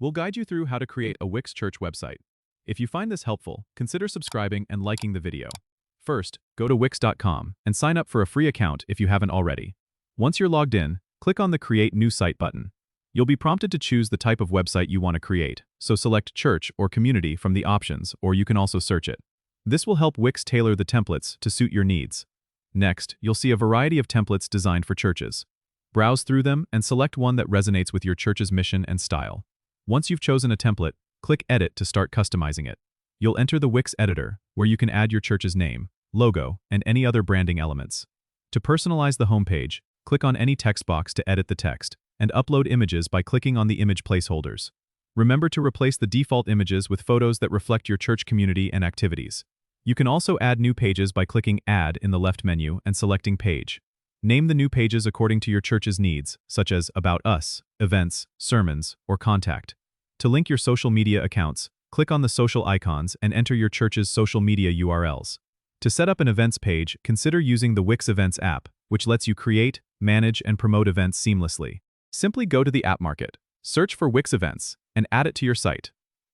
We'll guide you through how to create a Wix church website. If you find this helpful, consider subscribing and liking the video. First, go to wix.com and sign up for a free account if you haven't already. Once you're logged in, click on the Create New Site button. You'll be prompted to choose the type of website you want to create, so select church or community from the options, or you can also search it. This will help Wix tailor the templates to suit your needs. Next, you'll see a variety of templates designed for churches. Browse through them and select one that resonates with your church's mission and style. Once you've chosen a template, click Edit to start customizing it. You'll enter the Wix editor, where you can add your church's name, logo, and any other branding elements. To personalize the homepage, click on any text box to edit the text, and upload images by clicking on the image placeholders. Remember to replace the default images with photos that reflect your church community and activities. You can also add new pages by clicking Add in the left menu and selecting Page. Name the new pages according to your church's needs, such as About Us, Events, Sermons, or Contact. To link your social media accounts, click on the social icons and enter your church's social media URLs. To set up an events page, consider using the Wix Events app, which lets you create, manage, and promote events seamlessly. Simply go to the app market, search for Wix Events, and add it to your site.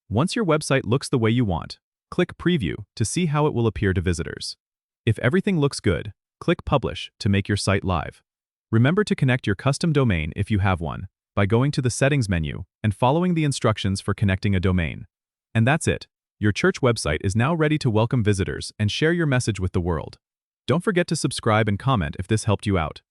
Once your website looks the way you want, click Preview to see how it will appear to visitors. If everything looks good, click Publish to make your site live. Remember to connect your custom domain if you have one, by going to the Settings menu and following the instructions for connecting a domain. And that's it. Your church website is now ready to welcome visitors and share your message with the world. Don't forget to subscribe and comment if this helped you out.